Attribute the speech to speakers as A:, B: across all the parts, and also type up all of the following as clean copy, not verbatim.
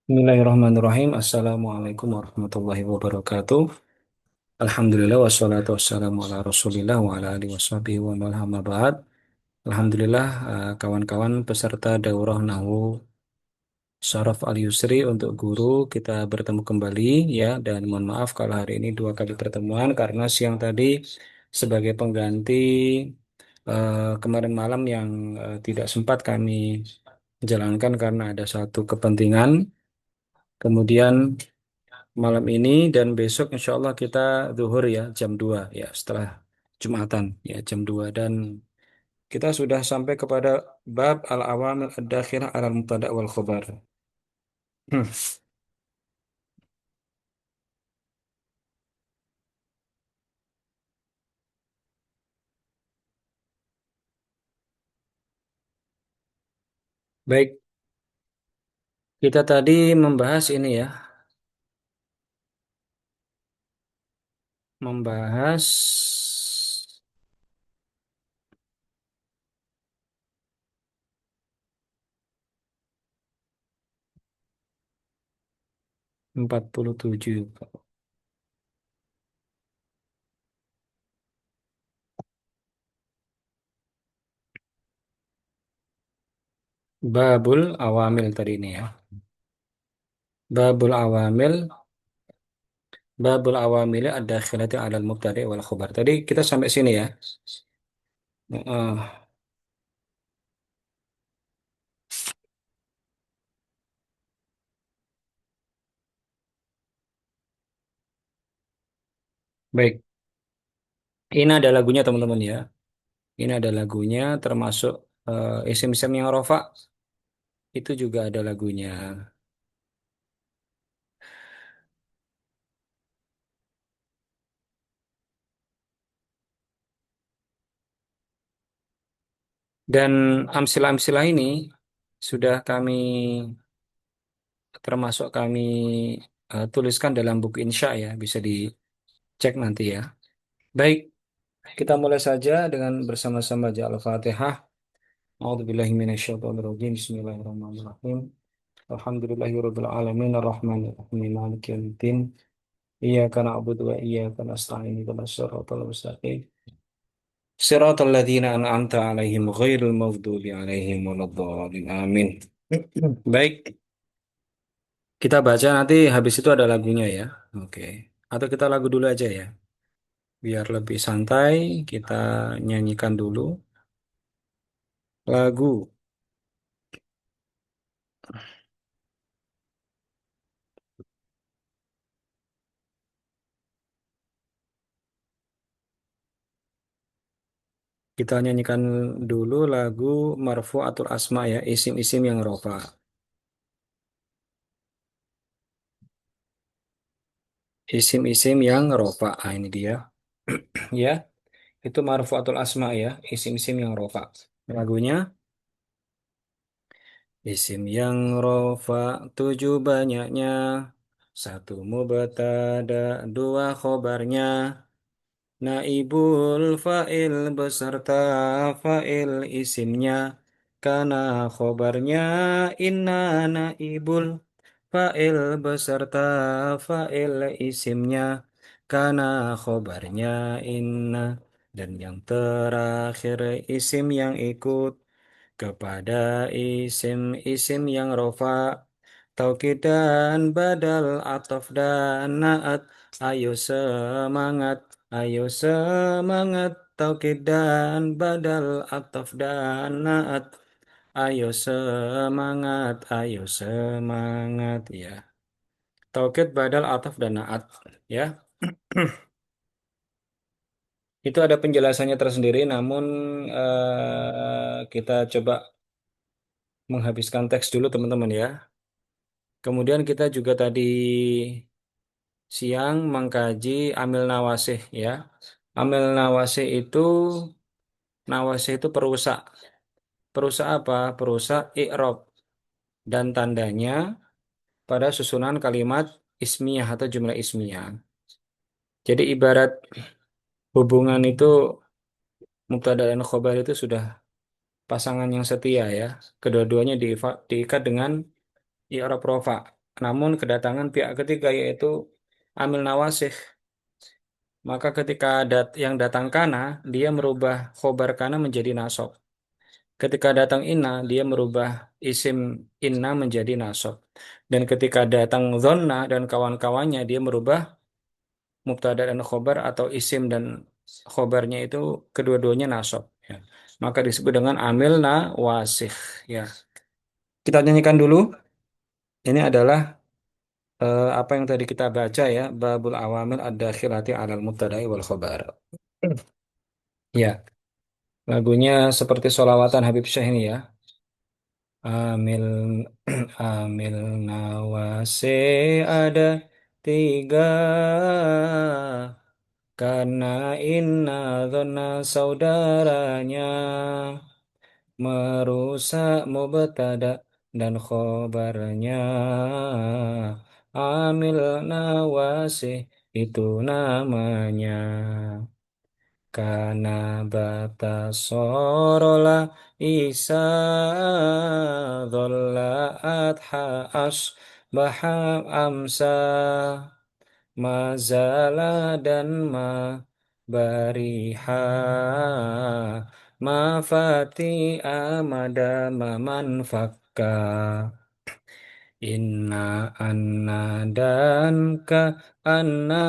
A: Bismillahirrahmanirrahim. Assalamualaikum warahmatullahi wabarakatuh. Alhamdulillah wassalatu wassalamu ala Rasulillah wa ala alihi washabihi wa man amma ba'd. Alhamdulillah kawan-kawan peserta daurah Nahwu Syaraf Al-Yusri untuk guru kita bertemu kembali ya, dan mohon maaf kalau hari ini dua kali pertemuan karena siang tadi sebagai pengganti kemarin malam yang tidak sempat kami jalankan karena ada satu kepentingan. Kemudian malam ini dan besok insya Allah kita zuhur ya jam 2 ya setelah Jumatan ya jam 2 dan kita sudah sampai kepada bab al-awamil ad-dakhirah alal mubtada wal khobar. Hmm. Baik, kita tadi membahas ini ya, membahas 47 babul awamil tadi ini ya. Babul awamil babul awamil ad-dakhilati alal mubtada wal khobar. Tadi kita sampai sini ya. Eh, baik, ini ada lagunya teman-teman ya. Ini ada lagunya termasuk isim-isim yang rofa itu juga ada lagunya. Dan amsilah-amsilah ini sudah kami termasuk kami tuliskan dalam buku Insya ya, bisa dicek nanti ya. Baik, kita mulai saja dengan bersama-sama baca Al-Fatihah. A'udzubillahi minasyaitonirrajim. Bismillahirrahmanirrahim. Alhamdulillahirabbil alamin arrahmanir rahim maliki yaumiddin. Iyyaka na'budu wa iyyaka nasta'in ihdinas siratal mustaqim. Siratal ladzina an'amta 'alaihim ghairil maghdubi 'alaihim waladdallin. Amin. Baik, kita baca nanti habis itu ada lagunya ya. Oke. Atau kita lagu dulu aja ya. Biar lebih santai, kita nyanyikan dulu lagu. Kita nyanyikan dulu lagu Marfu'atul Asma ya, isim-isim yang rofa. Isim-isim yang rofa. Ah, ini dia. Ya, itu Marfu'atul Asma ya, isim-isim yang rofa. Lagunya isim yang rofa tujuh banyaknya, satu mubtada, dua khobarnya, naibul fa'il beserta fa'il isimnya, karena khobarnya inna naibul fa'il beserta fa'il isimnya, karena khobarnya inna, dan yang terakhir isim yang ikut kepada isim-isim yang rofa, taukid dan badal, ataf dan naat. Ayo semangat, ayo semangat, taukid dan badal, ataf dan naat. Ayo semangat, ayo semangat ya. Taukid, badal, ataf dan naat ya. Itu ada penjelasannya tersendiri, namun kita coba menghabiskan teks dulu teman-teman ya. Kemudian kita juga tadi siang mengkaji amil nawasih ya. Amil nawasih itu perusak. Perusak apa? Perusak i'rab dan tandanya pada susunan kalimat ismiyah atau jumlah ismiyah. Jadi ibarat hubungan itu mubtada dan khobar itu sudah pasangan yang setia ya. Kedua-duanya diikat dengan i'rab rofa. namun kedatangan pihak ketiga yaitu amil nawasih. Maka ketika yang datang kana, dia merubah khobar kana menjadi nasab. Ketika datang inna, dia merubah isim inna menjadi nasab. Dan ketika datang dhonna dan kawan-kawannya, dia merubah mubtada dan khobar atau isim dan khobarnya itu kedua-duanya nasab. Ya. Maka disebut dengan amil nawasih. Ya. Kita nyanyikan dulu. Ini adalah apa yang tadi kita baca ya, babul awamil ad-dakhilati 'alal mubtada'i wal khobar. Ya, lagunya seperti sholawatan Habib Syekh ini ya. Amil amil nawase ada tiga karena inna dhanna saudaranya merusak mubtada dan khobarnya. Amil nawase itu namanya. Kana bata sorola isa dholla adha asbaha amsa mazala dan ma bariha ma fati amada man fakka. Inna anna dan ka anna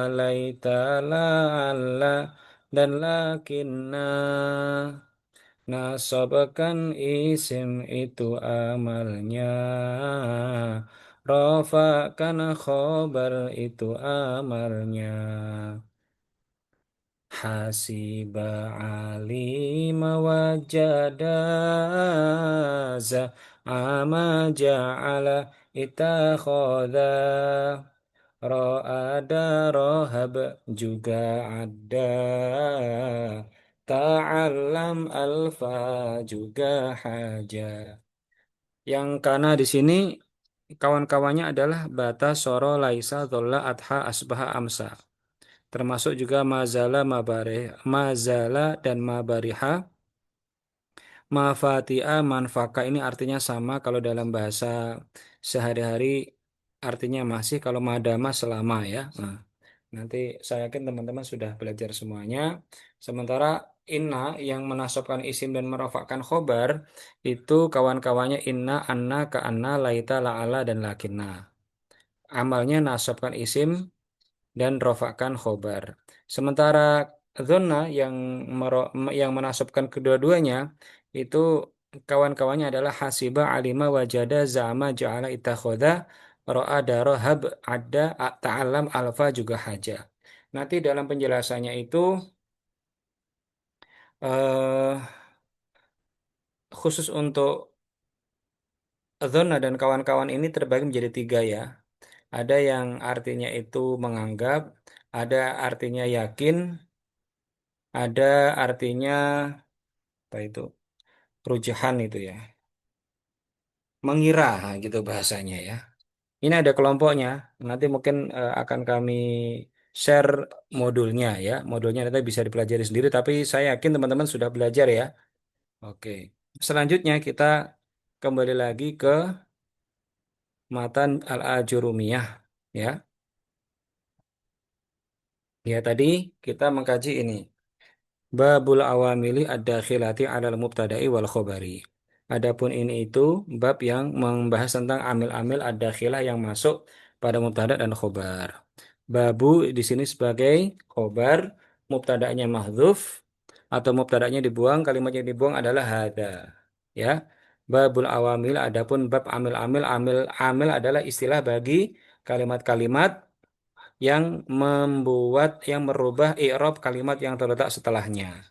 A: laita la'alla dan lakinna nasabkan isim itu amalnya, rafakan khobar itu amalnya. Hasiba alima wajada ama ja'ala ittakhadha ro'ada rohab juga ada ta'allam alfa juga haja. Yang karena di sini kawan-kawannya adalah bata soro laisa dholla adha asbaha amsa, termasuk juga mazala mazala dan mabariha. Mafatia manfaka ini artinya sama kalau dalam bahasa sehari-hari, artinya masih, kalau madama selama ya. Nah, nanti saya yakin teman-teman sudah belajar semuanya. Sementara inna yang menasabkan isim dan merofakkan khobar itu kawan-kawannya inna, anna, ka anna, laita, la'ala, dan lakinna. Amalnya nasabkan isim dan rofakan khobar. Sementara zona yang menasabkan kedua-duanya itu kawan-kawannya adalah hasiba, alima, wajada, zama, ja'ala, ittakhadha, ro'a, rohab, ada, ta'alam, alfa juga haja. Nanti dalam penjelasannya itu eh, khusus untuk zona dan kawan-kawan ini terbagi menjadi tiga ya. Ada yang artinya itu menganggap, ada artinya yakin, ada artinya apa itu rujahan itu ya, mengira gitu bahasanya ya. Ini ada kelompoknya. Nanti mungkin akan kami share modulnya ya. Modulnya nanti bisa dipelajari sendiri, tapi saya yakin teman-teman sudah belajar ya. Oke. Selanjutnya kita kembali lagi ke matan al-Ajurumiyah ya. Ya tadi kita mengkaji ini. Babul awamili ad-dakhilati 'alal mubtada'i wal khobari. Adapun ini itu bab yang membahas tentang amil-amil ad-dakhilah yang masuk pada mubtada dan khobar. Babu di sini sebagai khobar, mubtada'nya mahdzuf atau mubtada'nya dibuang, kalimat yang dibuang adalah hada. Ya. Babul awamil, adapun bab amil-amil, amil adalah istilah bagi kalimat-kalimat yang yang merubah i'rab kalimat yang terletak setelahnya.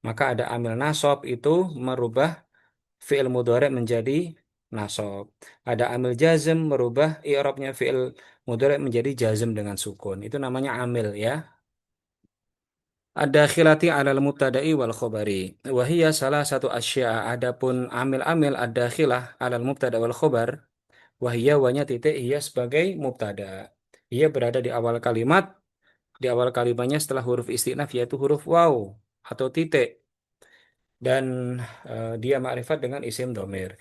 A: Maka ada amil nasab itu merubah fi'il mudhari' menjadi nasab. Ada amil jazm merubah i'rabnya fi'il mudhari' menjadi jazm dengan sukun. Itu namanya amil ya. Ada khilati alal mubtada'i wal khobari. Wahiyya salah satu asya. Adapun amil-amil ada khilah alal mubtada wal khobar. Wahiyya wanya titik ia sebagai mubtada. Ia berada di awal kalimat. Di awal kalimatnya setelah huruf istinaf yaitu huruf waw atau titik. Dan dia ma'rifat dengan isim domir.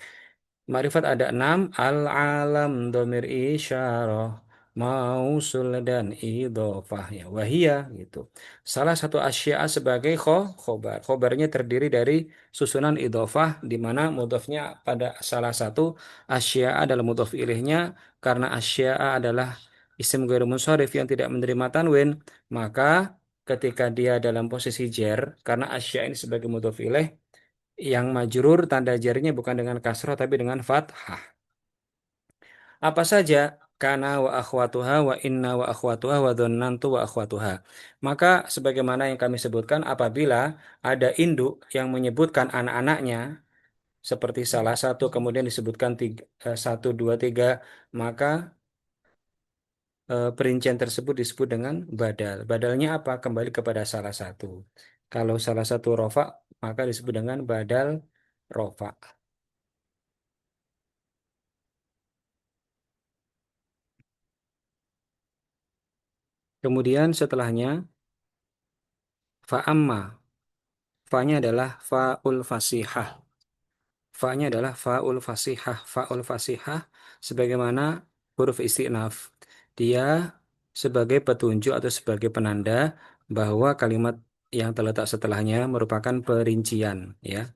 A: Ma'rifat ada enam. Al-alam domir isyarah, mausul dan idhofah ya. Wahia gitu. Salah satu asya sebagai khobar. Khobarnya terdiri dari susunan idhofah di mana mudhofnya pada salah satu asya adalah mudhof ilaihnya, karena asya adalah isim ghairu munsharif yang tidak menerima tanwin, maka ketika dia dalam posisi jer, karena asya ini sebagai mudhof ilaih, yang majrur tanda jarnya bukan dengan kasroh tapi dengan fathah. Apa saja? Kana wa akhwatuha wa inna wa akhwatuha wa dhannantu wa akhwatuha. Maka sebagaimana yang kami sebutkan, apabila ada induk yang menyebutkan anak-anaknya seperti salah satu kemudian disebutkan tiga, satu dua tiga, maka perincian tersebut disebut dengan badal. Badalnya apa? Kembali kepada salah satu. Kalau salah satu rofa, maka disebut dengan badal rofa. Kemudian setelahnya fa'amma. Fa-nya adalah fa'ul fasihah. Fa-nya adalah fa'ul fasihah. Fa'ul fasihah sebagaimana huruf isti'naf. Dia sebagai petunjuk atau sebagai penanda bahwa kalimat yang terletak setelahnya merupakan perincian, ya.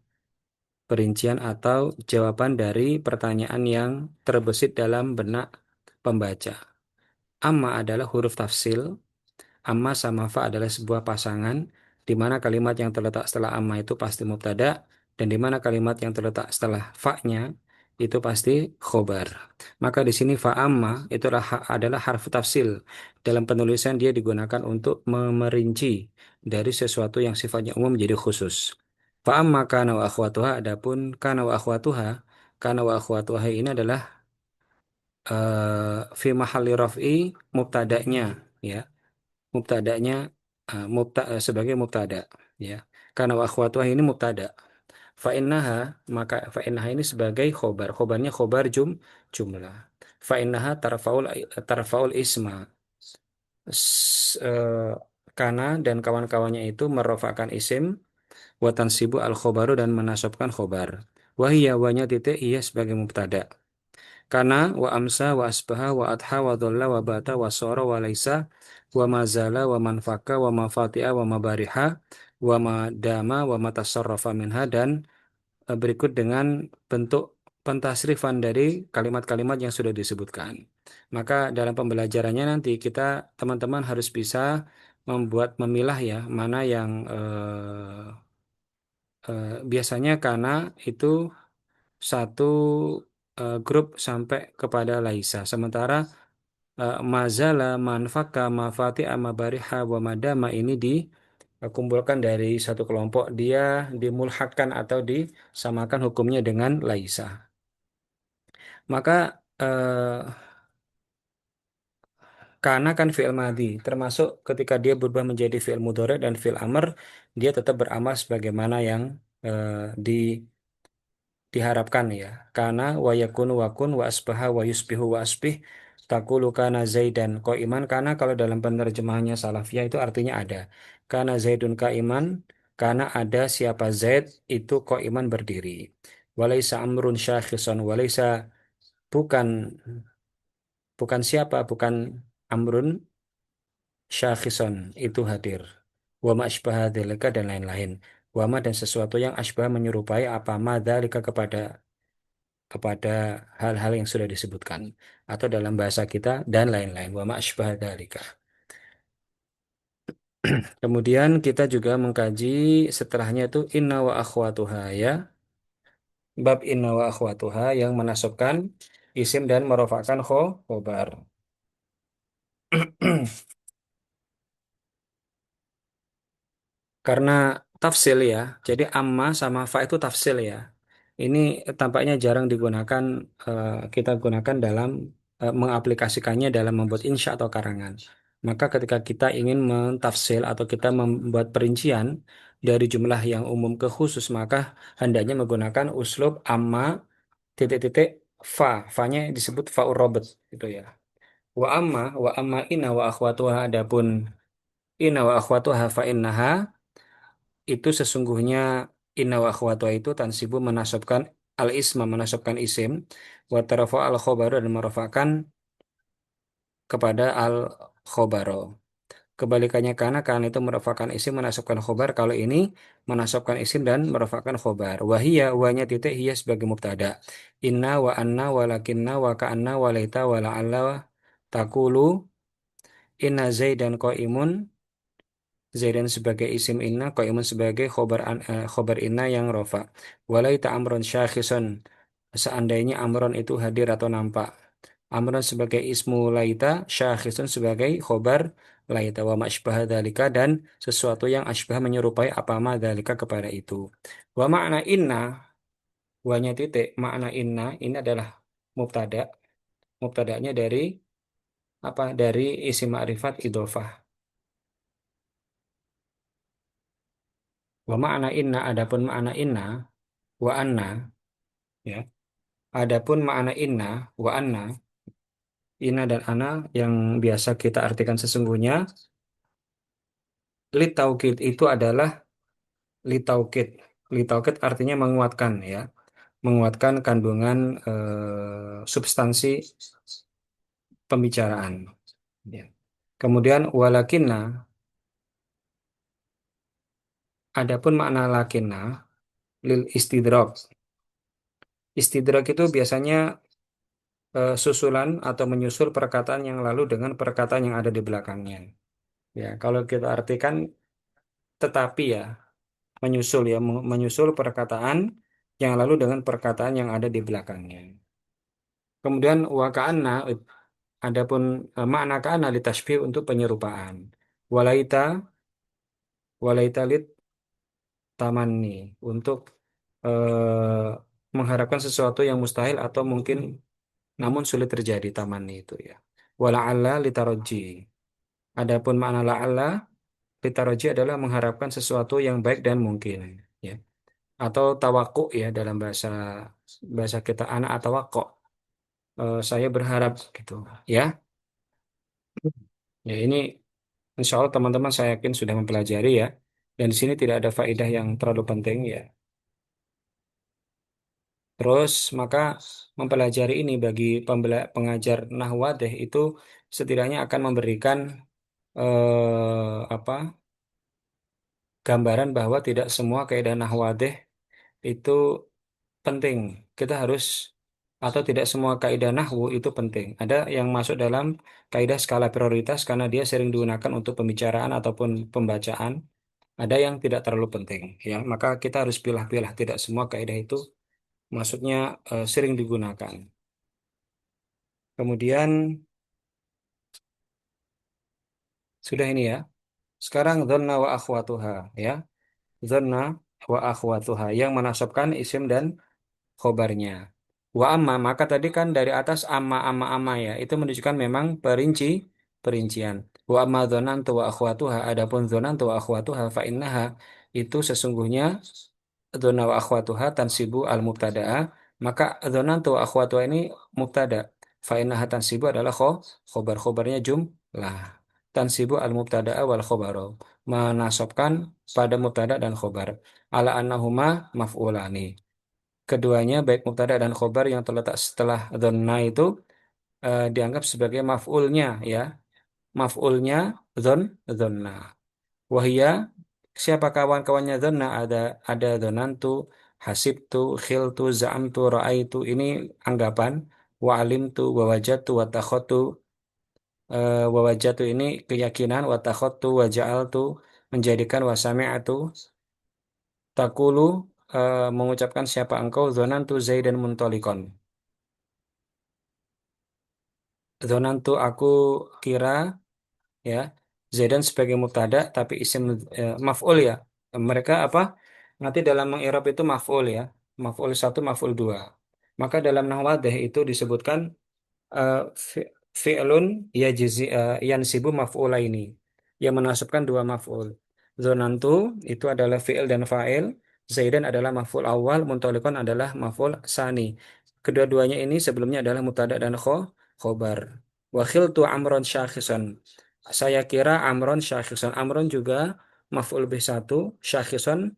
A: Perincian atau jawaban dari pertanyaan yang terbesit dalam benak pembaca. Amma adalah huruf tafsil. Amma sama fa adalah sebuah pasangan di mana kalimat yang terletak setelah amma itu pasti mubtada dan di mana kalimat yang terletak setelah fa-nya itu pasti khobar. Maka di sini fa amma itu adalah harfu tafsil. Dalam penulisan dia digunakan untuk memerinci dari sesuatu yang sifatnya umum menjadi khusus. Fa amma kana wa akhwatuha, adapun kana wa akhwatuha, kana wa akhwatuha ini adalah fi mahalli raf'i mubtada'nya, ya. Mubtada'nya sebagai mubtada, ya, karena wa akhwatuha ini mubtada, fa innaha, maka fa innaha ini sebagai khobar, khobarnya khobar jumlah, fa innaha tarfaul isma. Kana dan kawan-kawannya itu merofakkan isim, watan sibu al khobaru dan menasabkan khobar, wahiyya wanya titik iya sebagai mubtada. Kana wa amsa wa asbaha wa adha wa dhalla wa bata wa sora wa laisa wa mazala wa manfaka wa mafati'a wa mabariha wa madama wa matasarrafa minha, dan berikut dengan bentuk pentasrifan dari kalimat-kalimat yang sudah disebutkan. Maka dalam pembelajarannya nanti kita teman-teman harus bisa memilah ya mana yang biasanya karena itu satu grup sampai kepada Laisa. Sementara mazala, manfaka, mafati, amabariha, wa madama ini dikumpulkan dari satu kelompok. Dia dimulhakkan atau disamakan hukumnya dengan Laisa. Maka karena kan fi'il madhi, termasuk ketika dia berubah menjadi fi'il mudhari dan fi'il amr, dia tetap beramal sebagaimana yang di diharapkan ya. Karena wa yakunu wa kun wa asbaha wa yusbihu wa asbih taqulu kana zaidan qaiman, karena kalau dalam penerjemahannya salafiyah itu artinya ada. Kana zaidun qaiman, karena ada siapa Zaid itu qaiman berdiri. Walaisa amrun syakhisan, walaisa bukan bukan siapa, bukan amrun syakhisan itu hadir. Wa ma asbaha dzalika dan lain-lain. Wa ma dan sesuatu yang asbah menyerupai apa madzalika kepada hal-hal yang sudah disebutkan atau dalam bahasa kita dan lain-lain, wa ma asbaha dzalika. Kemudian kita juga mengkaji setelahnya itu inna wa akhwatuha, ya, bab inna wa akhwatuha yang menasabkan isim dan merofakkan khobar. Karena tafsil ya, jadi amma sama fa itu tafsil ya. Ini tampaknya jarang digunakan, kita gunakan dalam mengaplikasikannya dalam membuat insya atau karangan. Maka ketika kita ingin mentafsil atau kita membuat perincian dari jumlah yang umum ke khusus, maka hendaknya menggunakan uslub amma titik-titik fa. Fa-nya disebut fa'ur robot gitu ya. Wa amma inna wa akhwatuha, adapun inna wa akhwatuha fa innaha itu sesungguhnya inna wa akhwatuha itu tansibu menasabkan al isma menasabkan isim, wa tarafa al khobaru dan merafa'kan kepada al khobaro. Kebalikannya karena itu merafa'kan isim menasabkan khobar. Kalau ini menasabkan isim dan merafa'kan khobar. Wahia wahnya titik hiya sebagai mubtada. Inna wa anna wa lakinna wa ka'anna wa laita wa la'alla takulu inna zaidan qaimun. Zaidan sebagai isim inna, qaimun sebagai khobar inna yang rofa. Walaita amron syakhisun. Seandainya amron itu hadir atau nampak. Amron sebagai ismu laita, syakhisun sebagai khobar laita wa ma'asbaha dzalika dan sesuatu yang asbah menyerupai apa ma dzalika kepada itu. Wa makna inna, wanya titik, makna inna ini adalah mubtada. Mubtadanya dari apa? Dari isim ma'rifat idhofah. Wa makna inna, adapun makna inna wa anna, ya. Adapun makna wa anna, inna dan ana yang biasa kita artikan sesungguhnya, litaukid itu adalah litaukid. Litaukid artinya menguatkan, ya, menguatkan kandungan substansi pembicaraan. Ya. Kemudian walakinna, adapun makna lakinna lil istidrak. Istidrak itu biasanya susulan atau menyusul perkataan yang lalu dengan perkataan yang ada di belakangnya. Ya, kalau kita artikan tetapi, ya, menyusul, ya, menyusul perkataan yang lalu dengan perkataan yang ada di belakangnya. Kemudian wa ka'anna, adapun makna ka'anna litasbih untuk penyerupaan. Walaita walaita lit tamanni untuk mengharapkan sesuatu yang mustahil atau mungkin namun sulit terjadi, tamanni itu, ya. Wala'alla litaraji. Adapun makna la'alla litaraji adalah mengharapkan sesuatu yang baik dan mungkin, ya. Atau tawakku, ya, dalam bahasa bahasa kita anak atau wako, saya berharap gitu, ya. Ya, ini insya Allah teman-teman saya yakin sudah mempelajari, ya. Dan di sini tidak ada faedah yang terlalu penting, ya. Terus maka mempelajari ini bagi pengajar nahwadeh itu setidaknya akan memberikan apa, gambaran bahwa tidak semua kaidah nahwadeh itu penting. Kita harus, atau tidak semua kaidah nahwu itu penting. Ada yang masuk dalam kaidah skala prioritas karena dia sering digunakan untuk pembicaraan ataupun pembacaan. Ada yang tidak terlalu penting, ya. Maka kita harus pilah-pilah. Tidak semua kaidah itu maksudnya sering digunakan. Kemudian sudah ini, ya. Sekarang dzanna wa akhwatuha, ya. Dzanna wa akhwatuha yang menasabkan isim dan khobarnya. Wa amma, maka tadi kan dari atas amma ya, itu menunjukkan memang perincian. Wa amma dzanantu wa akhwatuha, adapun dzanantu wa akhwatuha fa innaha, itu sesungguhnya dzanna wa akhwatuha tansibu al mubtada'a, maka dzanantu wa akhwatuha ini mubtada. Fa innaha tansibu adalah khobarnya jumlah. Tansibu al mubtada'a wal khobaru, menasabkan pada mubtada dan khobar. Ala annahuma maf'ulani, keduanya baik mubtada dan khobar yang terletak setelah dhanna itu dianggap sebagai maf'ulnya, ya. Maf'ulnya dhanna. Wahia, siapa kawan-kawannya dhanna? Ada dhanantu, hasibtu, khiltu, za'amtu, ra'aitu. Ini anggapan. Wa alimtu, wa wajadtu, wa takhottu. Wa wajadtu ini keyakinan. Wa takhottu, wa ja'altu, menjadikan. Wa sami'atu, takulu, mengucapkan siapa engkau, dhanantu zaidan muntolikon. Zonantu, aku kira, ya, Zaidan sebagai mubtada tapi isim maf'ul, ya. Mereka apa? Nanti dalam mengi'rab itu maf'ul, ya. Maf'ul satu, maf'ul dua. Maka dalam nahwadeh itu disebutkan eh, fi- fi'lun yansibu maf'ulaini, yang menasabkan dua maf'ul. Zonantu itu adalah fi'il dan fa'il. Zaidan adalah maf'ul awal, muntolikon adalah maf'ul sani. Kedua-duanya ini sebelumnya adalah mubtada dan khobar. Wa khiltu amron syakhisan, saya kira amron syakhisan. Amron juga maf'ul bih satu, syakhisan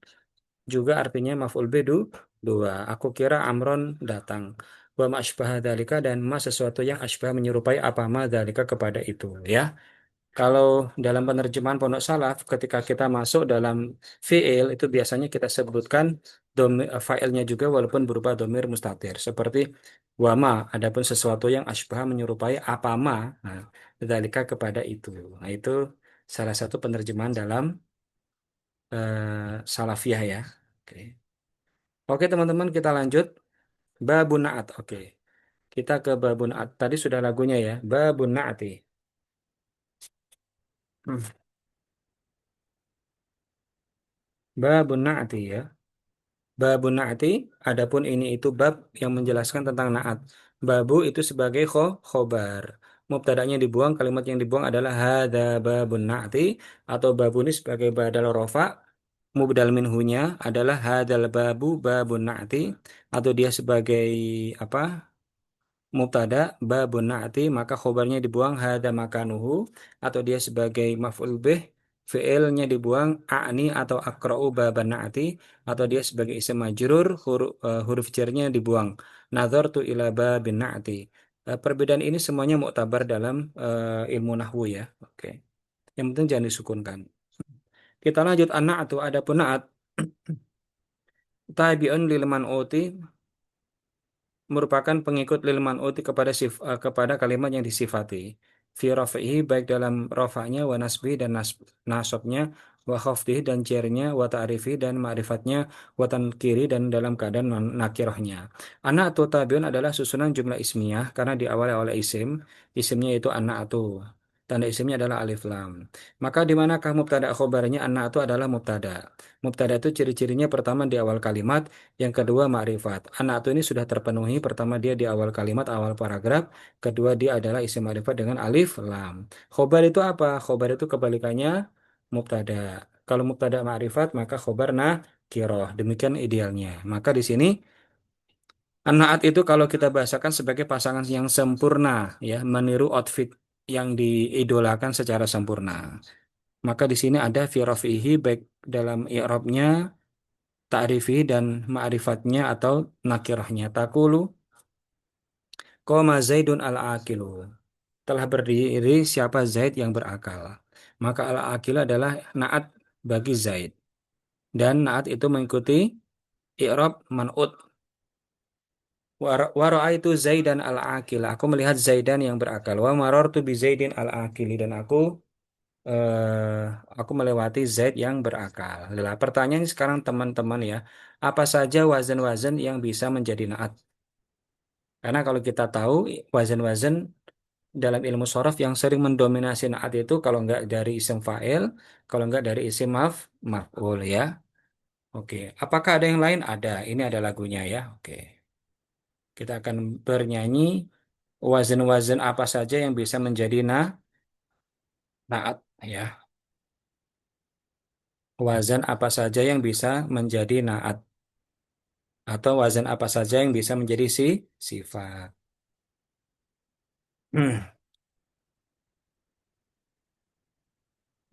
A: juga artinya maf'ul bih Dua. Aku kira Amron datang. Wa ma asbaha dzalika dan ma sesuatu yang asbah menyerupai apa ma dzalika kepada itu. Ya. Kalau dalam penerjemahan Pondok Salaf, ketika kita masuk dalam fiil, itu biasanya kita sebutkan fa'ilnya juga walaupun berupa domir mustatir. Seperti wama, adapun sesuatu yang asbah menyerupai apa ma, nah, dzalika kepada itu. Nah, itu salah satu penerjemahan dalam salafiyah ya. Oke. Oke, teman-teman, kita lanjut. Babun na'at. Oke. Kita ke babun na'at. Tadi sudah lagunya ya. Babun na'ati. Hmm. Babun na'ati ya. Babun na'ati, adapun ini itu bab yang menjelaskan tentang na'at. Babu itu sebagai khobar. Mubtada'nya dibuang, kalimat yang dibuang adalah hadza babun na'ati atau babu ini sebagai badal rofa. Mubdal minhunya adalah hadzal babu babun na'ati atau dia sebagai apa? Mubtada babun na'ti maka khobarnya dibuang hada makanuhu atau dia sebagai maf'ul bih fi'ilnya dibuang a'ni atau akra'u baban na'ti atau dia sebagai isim majrur huruf jarnya dibuang nazartu ila babin na'ti. Perbedaan ini semuanya muktabar dalam ilmu nahwu ya. Oke. Yang penting jangan disukunkan. Kita lanjut an-na'tu adapun na'at tabi'un lil man'uti merupakan pengikut lil man'uti kepada kepada kalimat yang disifati fi rafihi baik dalam rafa'nya wa nasbi dan nasabnya wa khafdihi dan jernya wa ta'rifi dan ma'rifatnya wa tankiri dan dalam keadaan nakirahnya. Anak atau tabiun adalah susunan jumlah ismiyah karena diawali oleh isimnya itu anak atau tanda isimnya adalah alif lam. Maka di manakah mubtada khobarnya anak itu adalah mubtada. Mubtada itu ciri-cirinya pertama di awal kalimat, yang kedua ma'rifat. Anak itu ini sudah terpenuhi. Pertama dia di awal kalimat, awal paragraf. Kedua dia adalah isim ma'rifat dengan alif lam. Khobar itu apa? Khobar itu kebalikannya mubtada. Kalau mubtada ma'rifat maka khobar kiroh. Demikian idealnya. Maka di sini an-na'at itu kalau kita bahasakan sebagai pasangan yang sempurna, ya, meniru outfit yang diidolakan secara sempurna. Maka di sini ada fi rafihi baik dalam i'rabnya ta'rifi dan ma'rifatnya atau nakirahnya. Takulu qoma Zaidun al-aqilu. Telah berdiri siapa Zaid yang berakal. Maka al-aqilu adalah naat bagi Zaid. Dan naat itu mengikuti i'rab man'ut. Itu Zaidan al-aqil. Aku melihat Zaidan yang berakal. Wa marartu bi Zaidin al-aqili dan aku melewati Zaid yang berakal. Lah, pertanyaan sekarang teman-teman ya, apa saja wazan-wazan yang bisa menjadi naat? Karena kalau kita tahu wazan-wazan dalam ilmu shorof yang sering mendominasi naat itu kalau nggak dari isim fa'il, kalau nggak dari isim maf'ul ya. Oke, apakah ada yang lain? Ada. Ini ada lagunya ya. Oke, kita akan bernyanyi wazan-wazan apa saja yang bisa menjadi naat ya. Wazan apa saja yang bisa menjadi naat atau wazan apa saja yang bisa menjadi sifat.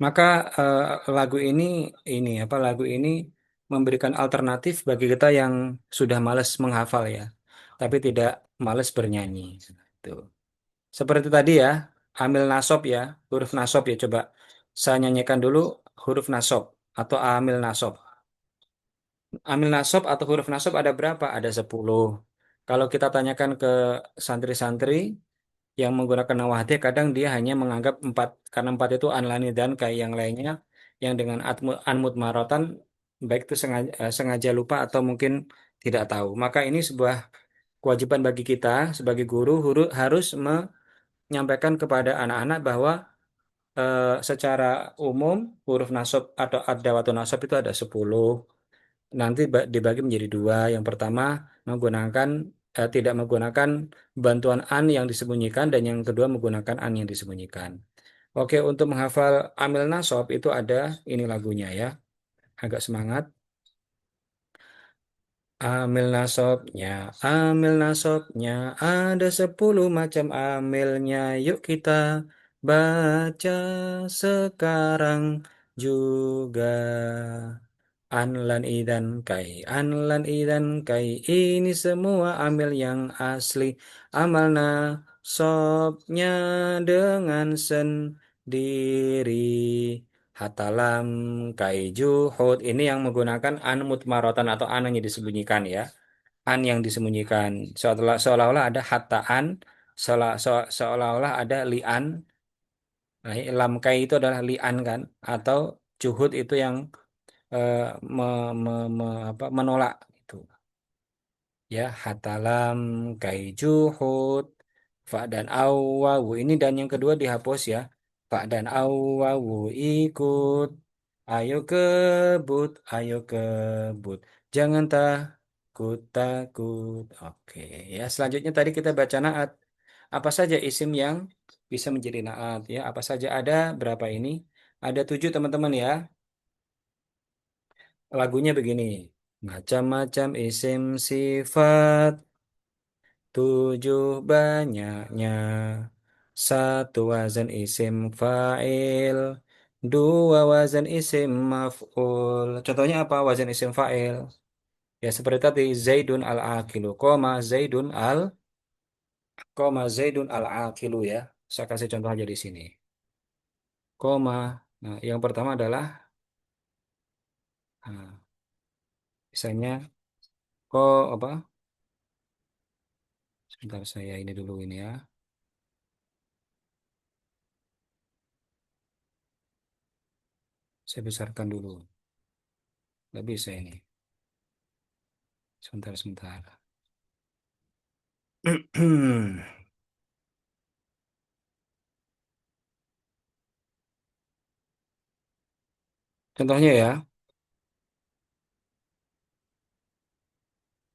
A: Maka eh, lagu ini memberikan alternatif bagi kita yang sudah malas menghafal ya, tapi tidak malas bernyanyi. Tuh. Seperti tadi ya, amil nasob ya, huruf nasob ya. Coba saya nyanyikan dulu huruf nasob atau amil nasob. Amil nasob atau huruf nasob ada berapa? Ada 10. Kalau kita tanyakan ke santri-santri yang menggunakan nawahdi kadang dia hanya menganggap empat karena empat itu anlani dan kayak yang lainnya yang dengan anmut marotan baik itu sengaja lupa atau mungkin tidak tahu maka ini sebuah kewajiban bagi kita sebagai guru harus menyampaikan kepada anak-anak bahwa secara umum huruf nasab atau ad-dawatun nasab itu ada 10. Nanti dibagi menjadi dua. Yang pertama menggunakan tidak menggunakan bantuan an yang disembunyikan dan yang kedua menggunakan an yang disembunyikan. Oke, untuk menghafal amil nasab itu ada ini lagunya ya. Agak semangat. Amil nasabnya ada 10 macam amilnya. Yuk kita baca sekarang juga. An lan idan kai, an lan idan kai. Ini semua amil yang asli. Amalna sobnya dengan sendiri. Hatalam kai juhud. Ini yang menggunakan an mutmarotan atau an yang disembunyikan ya. An yang disembunyikan. Seolah-olah ada hataan, seolah-olah ada lian. Nah, lam kai itu adalah lian kan, atau juhud itu yang eh, menolak itu ya. Hatalam kai juhud fa dan awawu ini dan yang kedua dihapus ya. Fa dan awawu ikut, ayo kebut, ayo kebut, jangan takut takut. Oke ya, selanjutnya tadi kita baca naat. Apa saja isim yang bisa menjadi naat ya, apa saja ada, berapa ini? Ada 7 teman-teman ya. Lagunya begini. Macam-macam isim sifat, 7 banyaknya. Satu wazan isim fa'il, 2 wazan isim maf'ul. Contohnya apa wazan isim fa'il? Ya seperti tadi Zaidun al-aqilu, Zaidun al-aqilu ya. Saya kasih contoh aja di sini. Koma. Nah, yang pertama adalah nah, misalnya apa? Sebentar saya ini dulu ini ya. Saya besarkan dulu. Nggak bisa ini. Sebentar, sebentar. Contohnya ya,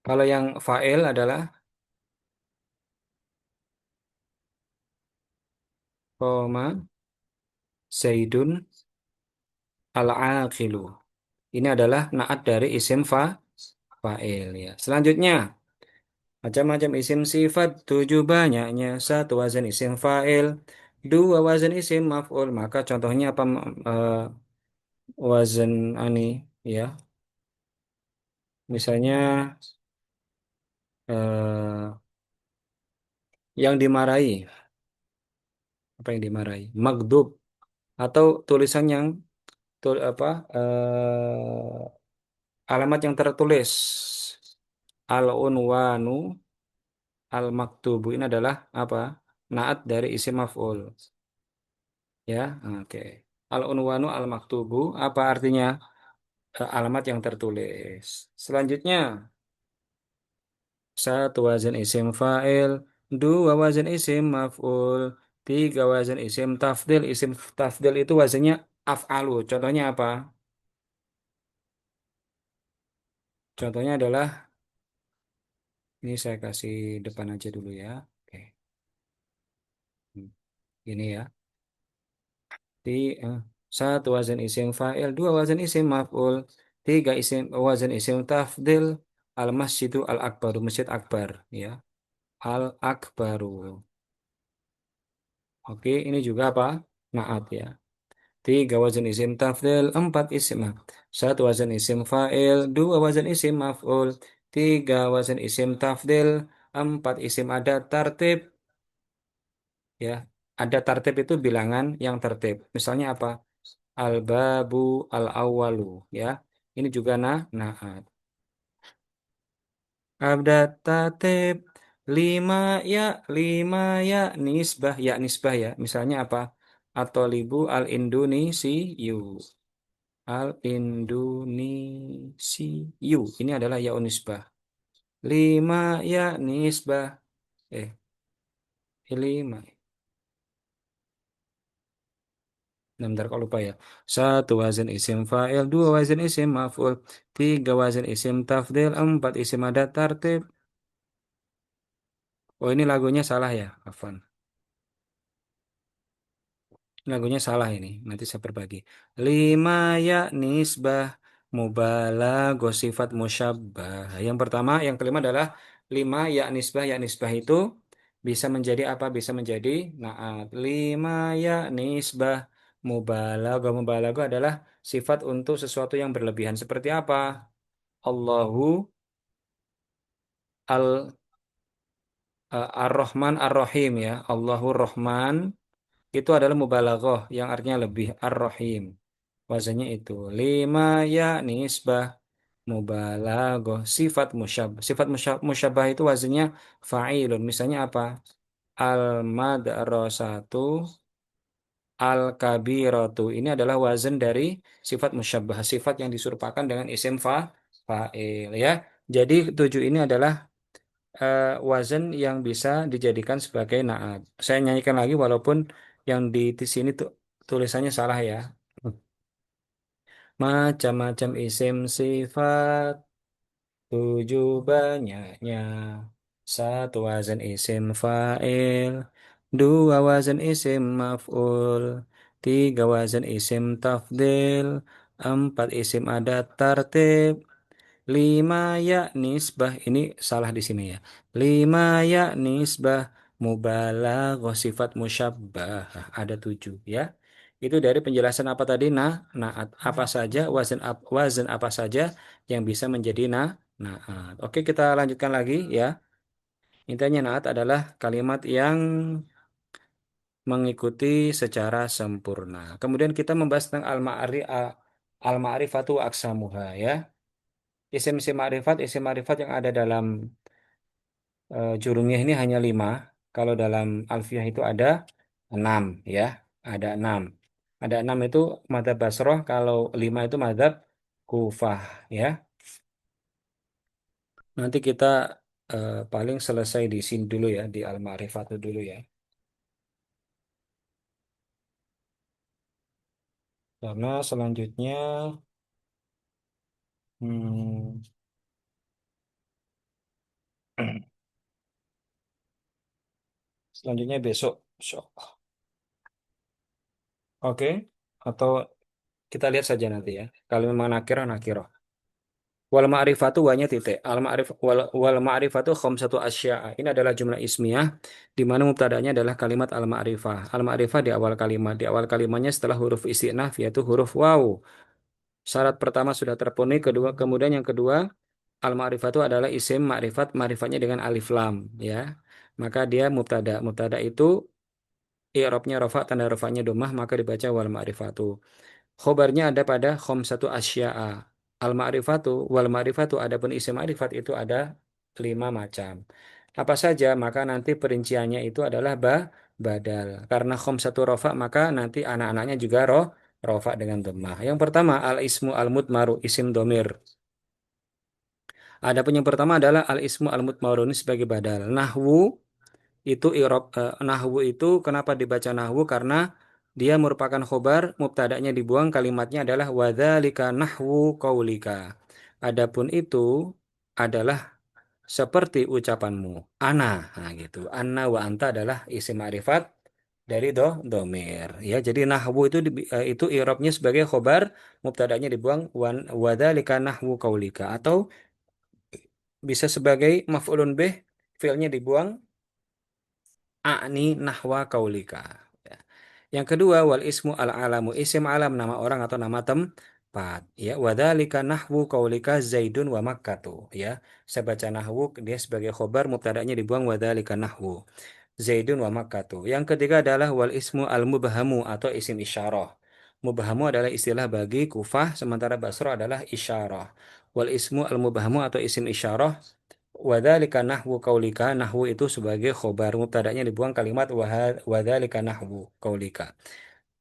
A: kalau yang fa'il adalah koma Zaidun al-aqilu. Ini adalah naat dari isim fa'il ya. Selanjutnya, macam-macam isim sifat, 7 banyaknya. Satu wazan isim fa'il, 2 wazan isim maf'ul. Maka contohnya apa wazan ani ya. Misalnya eh, yang dimarahi, apa yang dimarahi? Magdub atau tulisan yang apa alamat yang tertulis al-unwanu al-maktubu ini adalah apa? Naat dari isim maf'ul ya. Oke. Al-unwanu al-maktubu apa artinya? Alamat yang tertulis. Selanjutnya satu wazan isim fa'il, 2 wazan isim maf'ul, 3 wazan isim tafdil. Isim tafdil itu wazannya af'alu. Contohnya apa? Contohnya adalah ini saya kasih depan aja dulu ya. Oke. Hmm. Ini ya. Di eh, satu wazan isim fa'il, 2 wazan isim maf'ul, 3 isim wazan isim tafdil, al masjidu al akbaru, masjid akbar ya. Al akbaru. Oke, ini juga apa? Naat ya. 3 wazan isim tafdil, 4 isim satu wazan isim fa'il, 2 wazan isim maf'ul, 3 wazan isim tafdil, 4 isim ada tartib ya. Ada tartib itu bilangan yang tertib. Misalnya apa? Al-babu al-awwalu ya. Ini juga naat. Abda tatib 5 ya, 5 ya nisbah ya. Misalnya apa? At-talibu al-indonesiyu. Al-indonesiyu. Ini adalah ya nisbah. 5 ya nisbah. Eh, 5. Nah, bentar kalau lupa ya. Satu wazan isim fa'il, 2 wazan isim maf'ul, 3 wazan isim tafdil, 4 isim ada tartib. Oh ini lagunya salah ya, Afan. Lagunya salah ini. Nanti saya perbagi. 5 ya nisbah mubalaghah sifat musyabbah. Yang pertama, yang kelima adalah 5 ya nisbah. Ya nisbah itu bisa menjadi apa? Bisa menjadi naat. 5 ya nisbah Mubalaghah adalah sifat untuk sesuatu yang berlebihan. Seperti apa? Allahu al Ar-Rahman Ar-Rahim ya. Allahu Rahman itu adalah mubalaghah yang artinya lebih Ar-Rahim. Wazannya itu. Lima ya nisbah mubalaghah sifat musyabah. Sifat musyabah itu wazannya fa'ilun. Misalnya apa? Al-madrasatu al-kabiratu. Ini adalah wazan dari sifat musyabah, sifat yang diserupakan dengan isim fa'il ya. Jadi tujuh ini adalah wazan yang bisa dijadikan sebagai naat. Saya nyanyikan lagi walaupun yang di sini tuh tulisannya salah ya. Macam-macam isim sifat, tujuh banyaknya. Satu wazan isim fa'il, dua wazan isim maf'ul, tiga wazan isim tafdil, empat isim adat tartib, lima ya nisbah. Ini salah di sini ya. Lima ya nisbah mubalaghah sifat musyabbah. Ada tujuh ya. Itu dari penjelasan apa tadi? Naat. Apa saja wazan apa saja yang bisa menjadi naat. Oke, kita lanjutkan lagi ya. Intinya naat adalah kalimat yang mengikuti secara sempurna. Kemudian kita membahas tentang al-ma'rifatu aksamuha ya. Isim ma'rifat yang ada dalam jurumiyah ini hanya lima. Kalau dalam alfiyah itu ada enam, ya, ada enam. Ada enam itu madzhab Basroh, kalau lima itu madzhab Kufah, ya. Nanti kita paling selesai di sini dulu ya, di Al-Ma'rifat itu dulu ya. Karena selanjutnya, hmm, selanjutnya besok. Insya Oke, atau kita lihat saja nanti ya. Kalau memang nakirah, nakirah. Wal ma'rifatu wanya titik. Wal ma'rifatu khamsatu asya'a. Ini adalah jumlah ismiyah di mana mubtada'nya adalah kalimat al ma'rifah. Al ma'rifah di awal kalimat. Di awal kalimatnya setelah huruf isti'naf yaitu huruf waw. Syarat pertama sudah terpenuhi, kedua kemudian yang kedua al ma'rifatu adalah isim ma'rifat, ma'rifatnya dengan alif lam ya. Maka dia mubtada. Mubtada itu i'rabnya rafa, tanda rafanya domah, maka dibaca wal ma'rifatu. Khobarnya ada pada khamsatu asya'a. Al-ma'rifatu wal ma'rifatu, adapun isim ma'rifat itu ada lima macam. Apa saja? Maka nanti perinciannya itu adalah badal. Karena khamsatu rofa maka nanti anak-anaknya juga rofa dengan dhammah. Yang pertama al-ismu al-mudmaru, isim domir. Adapun yang pertama adalah al-ismu al-mudmaru ini sebagai badal. Itu nahwu itu kenapa dibaca nahwu? Karena dia merupakan khobar, mubtada'nya dibuang, kalimatnya adalah wadzalika nahwu qaulika. Adapun itu adalah seperti ucapanmu. Ana, nah gitu. Anna wa anta adalah isim ma'rifat dari domir. Ya, jadi nahwu itu itu i'rabnya sebagai khobar, mubtada'nya dibuang wadzalika nahwu qaulika, atau bisa sebagai maf'ulun bih, fi'ilnya dibuang a'ni nahwa kaulika. Ya. Yang kedua wal ismu al alamu, isim alam nama orang atau nama tempat. Ya, wadzalika nahwu kaulika Zaidun wa Makkatu. Ya, saya baca nahwu dia sebagai khobar, mubtada'nya dibuang wadzalika nahwu Zaidun wa Makkatu. Yang ketiga adalah wal ismu al mubhamu atau isim isyarah. Mubhamu adalah istilah bagi Kufah, sementara Basra adalah isyarah. Wal ismu al mubhamu atau isim isyarah, wadzalika nahwu kaulika, nahwu itu sebagai khobar, mubtada'nya dibuang kalimat wadzalika nahwu kaulika.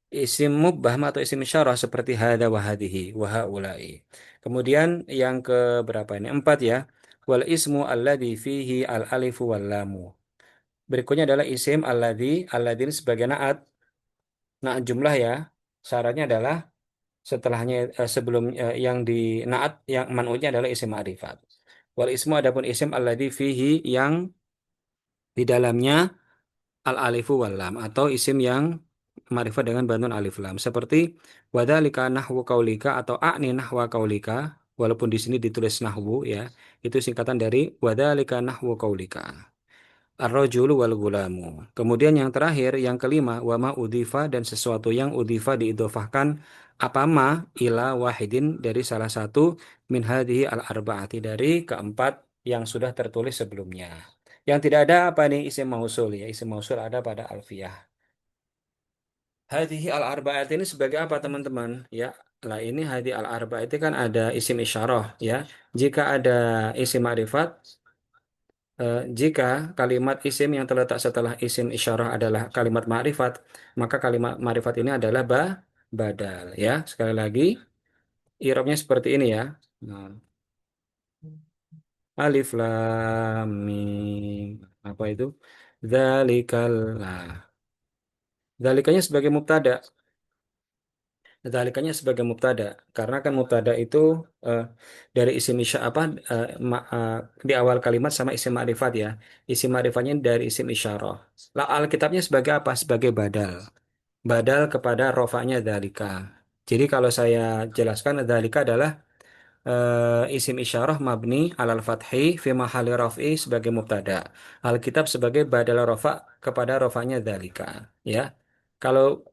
A: Isim mubham atau isim isyarah seperti hada wa hadhihi wa haula'i. Kemudian yang ke berapa ini? Empat ya. Wal ismu alladzi fihi al alifu wal lamu. Berikutnya adalah isim alladzi ini sebagai naat. Naat jumlah ya. Syaratnya adalah setelahnya sebelum yang di naat yang man'utnya adalah isim ma'rifat. Wal ismu adapun isim alladzi fihi yang di dalamnya al alifu wal lam atau isim yang ma'rifat dengan bantuan alif lam seperti wadzalika nahwu kaulika atau a'ni nahwa kaulika, walaupun di sini ditulis nahwu ya, itu singkatan dari wadzalika nahwu kaulika. ar-rajulu wal gulamu. Kemudian yang terakhir, yang kelima, wa ma udhifa dan sesuatu yang udhifa diidhofahkan apa ma ila wahidin dari salah satu min hadhihi al-arba'ati dari keempat yang sudah tertulis sebelumnya. Yang tidak ada apa nih isim mausul ya. Isim mausul ada pada alfiyah. Hadhihi al-arba'at ini sebagai apa teman-teman? Ya, lah ini hadhi al-arba'at itu kan ada isim isyarah ya. Jika ada isim ma'rifat, jika kalimat isim yang terletak setelah isim isyarah adalah kalimat ma'rifat, maka kalimat ma'rifat ini adalah badal ya. Sekali lagi, i'rabnya seperti ini ya. Nah, alif lam mim. Apa itu? Dzalikal. Nah, dzalikanya sebagai mubtada. Dzalikanya sebagai mubtada karena kan mubtada itu eh, dari isim isya apa di awal kalimat sama isim ma'rifat ya. Isim ma'rifatnya dari isim isyarah. Lah Alkitabnya sebagai apa? Sebagai badal. Badal kepada rofaknya dzalika. Jadi kalau saya jelaskan dzalika adalah isim isyarah mabni alal fathi fi mahalli raf'i sebagai mubtada. Alkitab sebagai badal rofa kepada rofaknya dzalika ya. Kalau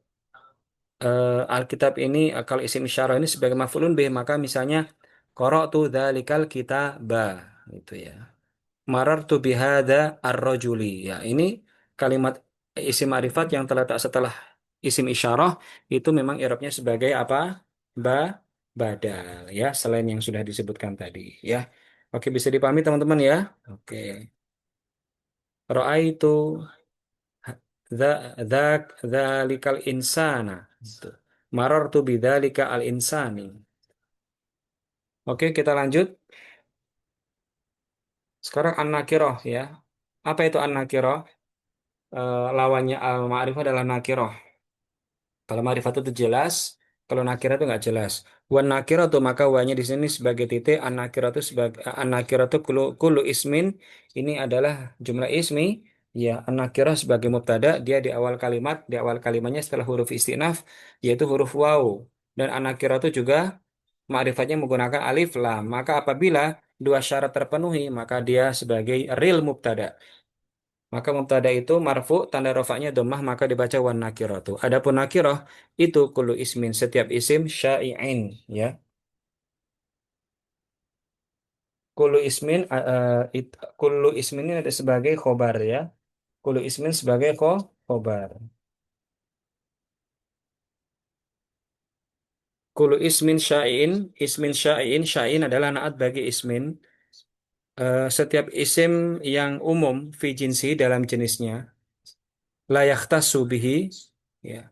A: Alkitab ini kalau isim isyarah ini sebagai maf'ulun bih maka misalnya qara'tu dzalikal kitaba gitu ya. Marartu bihadza ar-rajuli ya. Ini kalimat isim ma'rifat yang terletak setelah isim isyarah itu memang i'rabnya sebagai apa? Ba badal ya, selain yang sudah disebutkan tadi ya. Oke, bisa dipahami teman-teman ya. Oke. Ra'aitu dzalikal insana. Gitu. Marartu bidzalika al insani. Oke, kita lanjut. Sekarang an-nakirah ya. Apa itu an-nakirah? Lawannya al-ma'rifah adalah nakirah. Kalau ma'rifat itu jelas, kalau nakirah itu nggak jelas. Wan nakirah tuh maka wanya di sini sebagai titik, an-nakirah itu sebagai an-nakirah itu kulu ismin ini adalah jumlah ismi. Ya, an-nakirah sebagai mubtada, dia di awal kalimat, di awal kalimatnya setelah huruf istinaf yaitu huruf waw. Dan an-nakirah itu juga ma'rifatnya menggunakan alif lam. Maka apabila dua syarat terpenuhi, maka dia sebagai real mubtada. Maka mubtada itu marfu tanda rofaknya dhammah maka dibaca wan nakiratu. Adapun nakirah itu kullu ismin setiap isim syai'in ya. Kullu ismin kullu ismin ini ada sebagai khobar ya. Kullu ismin sebagai khobar. Kullu ismin syai'in, syai'in adalah naat bagi ismin. Setiap isim yang umum fi jinsi dalam jenisnya la yakhtassu bihi ya.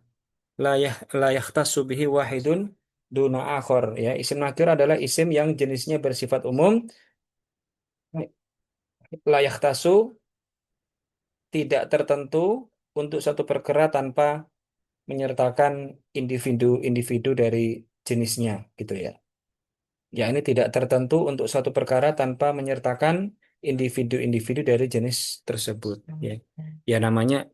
A: La yakhtassu bihi wahidun duna akhor ya. Isim nakir adalah isim yang jenisnya bersifat umum, la yakhtassu tidak tertentu untuk satu perkara tanpa menyertakan individu-individu dari jenisnya gitu ya. Ya, ini tidak tertentu untuk suatu perkara tanpa menyertakan individu-individu dari jenis tersebut ya. Ya namanya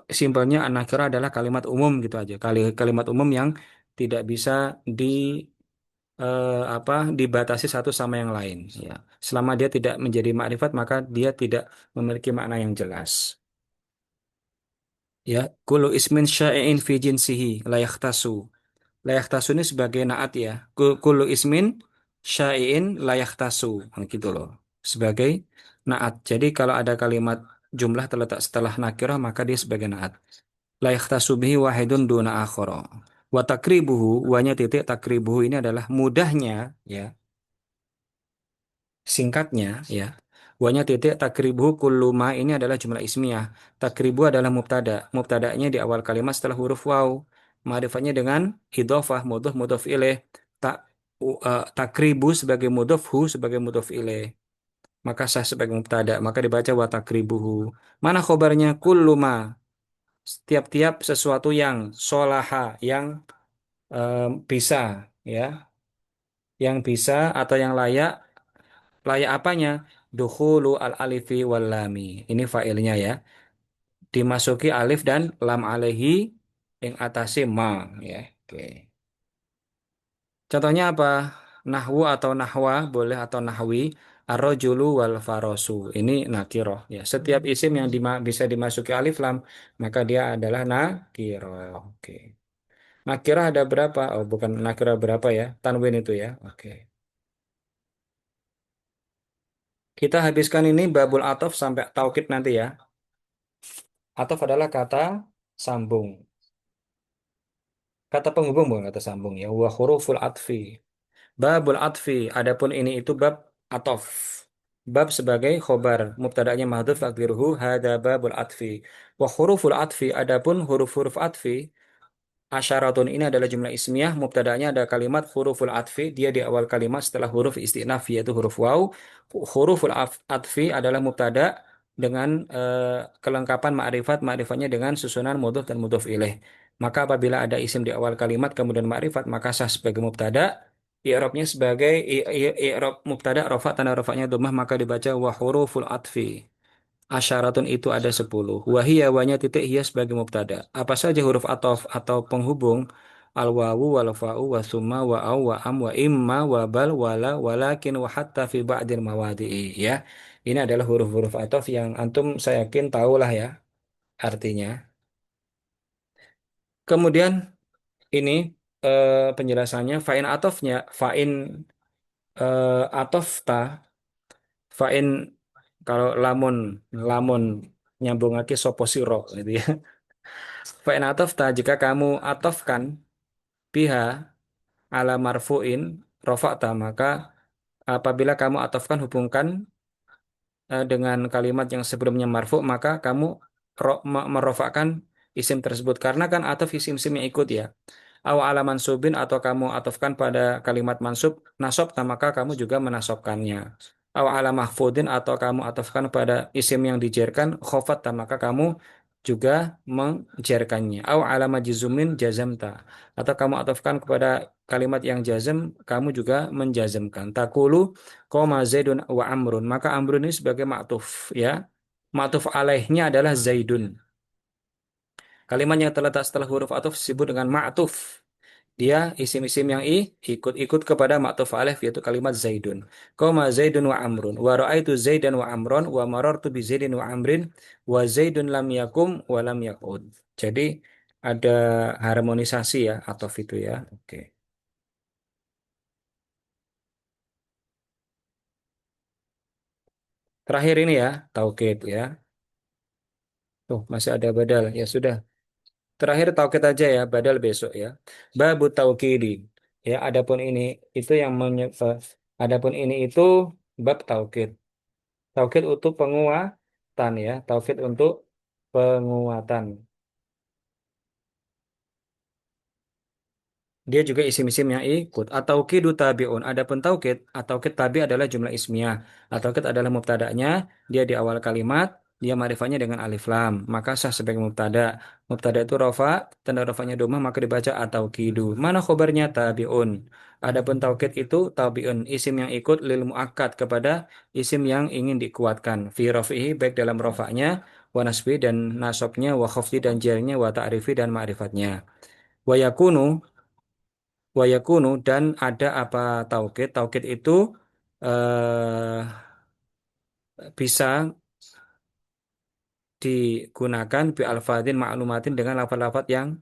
A: simpelnya an-nakirah adalah kalimat umum gitu aja. Kalimat umum yang tidak bisa di apa dibatasi satu sama yang lain ya. Selama dia tidak menjadi makrifat maka dia tidak memiliki makna yang jelas. Ya, kullu ismin syai'in fi jinsihi la yakhtasu. La yakhtasu ini sebagai naat ya. Kullu ismin syai'in la yakhtasu. Nah, gitu loh. Sebagai naat. Jadi kalau ada kalimat jumlah terletak setelah nakirah maka dia sebagai naat. La yakhtasu bihi wahidun duna akhara. Wa takribuhu, wanya titik takribuhu ini adalah mudahnya ya. Singkatnya ya. Wanya titik takribu kulluma ini adalah jumlah ismiyah. Takribu adalah mubtada. Mubtadanya di awal kalimat setelah huruf waw. Ma'rifatnya dengan idhofah mudhof ilaih. Tak takribu sebagai mudhof hu sebagai mudhof ilaih. Maka sah sebagai mubtada. Maka dibaca wa takribuhu. Mana khobarnya kulluma? Setiap-tiap sesuatu yang solaha yang bisa ya, yang bisa atau yang layak. Layak apanya? Dukhulu al-alifi wal lami. Ini failnya ya. Dimasuki alif dan lam alaihi yang atase ma ya. Oke. Contohnya apa? Nahwu atau nahwa boleh atau nahwi. Ar-rajulu wal farosu. Ini nakiroh ya. Setiap isim yang bisa dimasuki alif lam maka dia adalah nakiroh. Oke. Nakirah ada berapa? Oh, bukan nakirah berapa ya? Tanwin itu ya. Oke. Kita habiskan ini babul atof sampai taukid nanti ya. Atof adalah kata sambung. Kata penghubung bukan kata sambung ya. Wa huruful atfi. Babul atfi. Adapun ini itu bab atof. Bab sebagai khobar. Mubtada'nya mahdhuf takdiruhu hada babul atfi. Wa huruful atfi. Adapun huruf-huruf atfi. Asyaratun ini adalah jumlah ismiyah, mubtada'nya ada kalimat huruful atfi, dia di awal kalimat setelah huruf istinaf yaitu huruf waw. Huruful atfi adalah mubtada dengan kelengkapan ma'rifat, ma'rifatnya dengan susunan mudhof dan mudhof ilaih. Maka apabila ada isim di awal kalimat kemudian ma'rifat maka sah sebagai mubtada, i'rabnya sebagai i'rab mubtada rafa tanda rafanya dhammah maka dibaca wa huruful atfi. Asyaratun itu ada 10. Wahiyya wanya titik hiya sebagai mubtada. Apa saja huruf atof atau penghubung? Al wawu wal fa'u wa summa wa au wa am wa imma wa bal wala walakin wa hatta fi ba'dil mawadi'i ya. Ini adalah huruf-huruf atof yang antum saya yakin tahulah ya artinya. Kemudian ini penjelasannya fa'in atofnya fa'in atofta fa'in kalau lamun lamun nyambung lagi sopo siro gitu ya. Fa'in atofta jika kamu atofkan biha ala marfu'in rofa'ta maka apabila kamu atofkan hubungkan dengan kalimat yang sebelumnya marfu maka kamu merofakkan isim tersebut karena kan ataf isim-isim yang ikut ya. Aw ala mansubin atau kamu atofkan pada kalimat mansub nasob maka kamu juga menasobkannya. Aw ala mahfudin atau kamu atofkan pada isim yang dijerkan khofat maka kamu juga menjerkannya. Aw ala majzumin jazamta atau kamu atofkan kepada kalimat yang jazm kamu juga menjazmkan. Takulu koma zaidun wa amrun maka amrun ini sebagai ma'tuf ya. Ma'tuf alaihnya adalah zaidun. Kalimat yang terletak setelah huruf atuf disebut dengan ma'tuf. Dia isim-isim yang ikut-ikut kepada ma'tuf alaih yaitu kalimat zaidun. Koma zaidun wa amrun. Wa ra'aitu zaidan wa amron wa marartu bi zaidin wa amrin wa zaidun lam yakum wa lam yakud. Jadi ada harmonisasi ya atuf itu ya. Oke. Terakhir ini ya, taukid ya. Tuh, masih ada badal. Ya sudah. Terakhir taukid aja ya, badal besok ya. Babu taukidi. Ya, adapun ini itu yang adapun ini itu bab taukid. Taukid untuk penguatan ya, taukid untuk penguatan. Dia juga isim-isim yang ikut. At-tauqidu tabi'un. Adapun taukid, at-taukid tabi adalah jumlah ismiyah. At-taukid adalah mubtada'nya, dia di awal kalimat, dia ma'rifahnya dengan alif lam. Maka sah sebagai mubtada. Mubtada itu rofa, tanda rofanya domah, maka dibaca at-tauqidu. Mana khobarnya tabi'un. Adapun taukid itu tabi'un, isim yang ikut lil mu'akkad kepada isim yang ingin dikuatkan. Fi rofihi, baik dalam rofanya, wa nasbi dan nasobnya, wa khafdi dan jarnya, wa ta'rifi dan ma'rifatnya. Wa yakunu dan ada apa taukid? Taukid itu eh, bisa digunakan bi alfadin ma'lumatin dengan lafaz-lafaz yang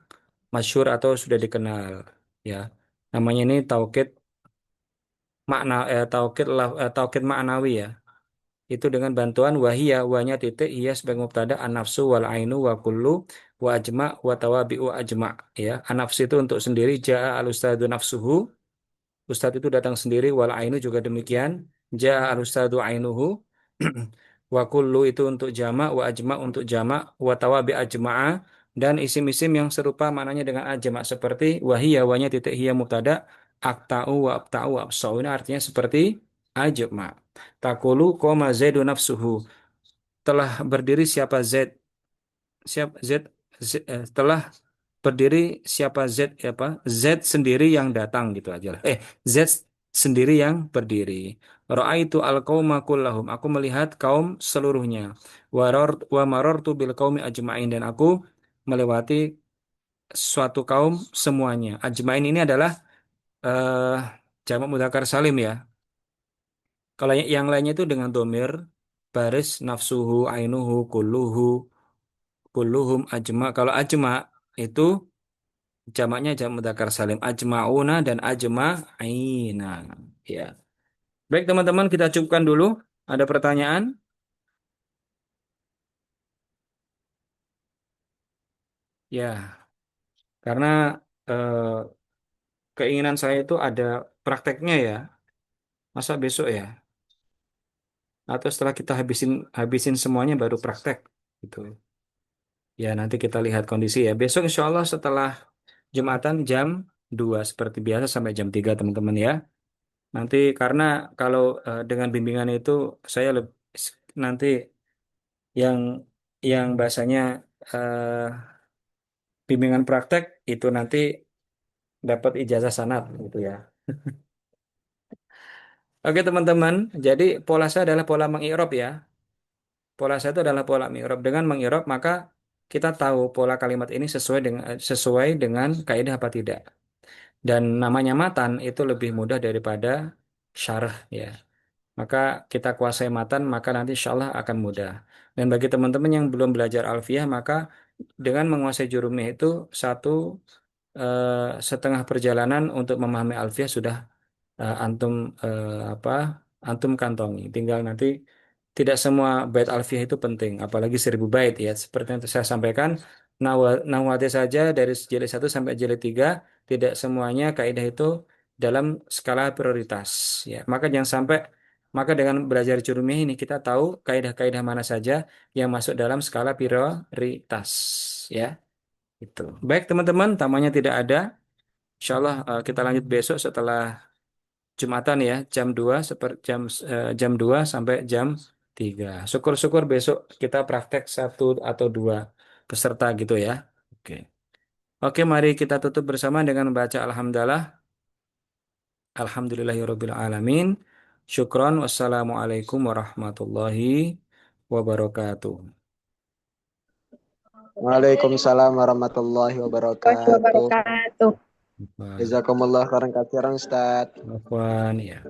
A: masyhur atau sudah dikenal ya. Namanya ini taukid taukid ma'nawi ya. Itu dengan bantuan wahiyah wahnya titik iya sebagai mubtada an-nafsu wal ainu wa kullu wa ajma wa tawabi'u ajma ya. An-nafsu itu untuk sendiri jaa al-ustadu nafsuhu. Ustadz itu datang sendiri, wal ainu juga demikian. Ja'a al-ustadu ainuhu. Wa kullu itu untuk jama, wa ajma untuk jama, wa tawabi ajma'a. Dan isim-isim yang serupa maknanya dengan ajma. Seperti wahiyya, wanya titik hiya mubtada, akta'u wa abta'u wa absa'u. Ini artinya seperti ajma. Takulu koma zaidu nafsuhu. Telah berdiri siapa Z? Siapa Z? Telah berdiri siapa Z ya apa Z sendiri yang datang gitu aja lah. Z sendiri yang berdiri. Ra'aitu al-qauma kullahum. Aku melihat kaum seluruhnya. Wa marartu bil qaumi ajma'in dan aku melewati suatu kaum semuanya. Ajma'in ini adalah eh jamak mudzakkar salim ya. Kalau yang lainnya itu dengan domir, baris, nafsuhu, ainuhu, kulluhu, kulluhum, ajma. Kalau ajma itu jamaknya jam mudzakkar salim, ajmauna dan ajma'ina. Ya. Baik teman-teman, kita cukupkan dulu. Ada pertanyaan? Ya, karena eh, keinginan saya itu ada prakteknya ya. Masa besok ya? Atau setelah kita habisin habisin semuanya baru praktek gitu. Ya, nanti kita lihat kondisi ya. Besok insya Allah setelah Jumatan jam 2 seperti biasa sampai jam 3 teman-teman ya. Nanti karena kalau dengan bimbingan itu saya nanti yang bahasanya eh, bimbingan praktek itu nanti dapat ijazah sanad gitu ya. Oke teman-teman, jadi pola saya adalah pola mengi'rab ya. Pola saya itu adalah pola mi'rab. Dengan mengi'rab maka kita tahu pola kalimat ini sesuai dengan kaidah apa tidak. Dan namanya matan itu lebih mudah daripada syarah ya. Maka kita kuasai matan maka nanti insya Allah akan mudah. Dan bagi teman-teman yang belum belajar alfiah maka dengan menguasai jurumnya itu satu setengah perjalanan untuk memahami alfiah sudah antum apa antum kantongi. Tinggal nanti tidak semua bait alfiah itu penting, apalagi 1.000 bait ya. Seperti yang saya sampaikan, nawati saja dari jilid 1 sampai jilid 3 tidak semuanya kaidah itu dalam skala prioritas ya. Maka dengan belajar Jurumiyah ini kita tahu kaidah-kaidah mana saja yang masuk dalam skala prioritas ya. Itu. Baik teman-teman, tamunya tidak ada. Insya Allah kita lanjut besok setelah Jumatan ya, jam 2 seperti jam 2 sampai jam 3. Syukur-syukur besok kita praktek 1 atau 2 peserta gitu ya. Oke. Oke, mari kita tutup bersama dengan membaca Alhamdulillah. Alhamdulillahirabbil alamin. Syukron. Wassalamualaikum warahmatullahi wabarakatuh.
B: Waalaikumsalam warahmatullahi
C: Warahmatullahi
B: wabarakatuh.
C: wabarakatuh.
A: Afwan.
B: Jazakumullah khairan katsiran Ustaz.
A: Afwan, ya.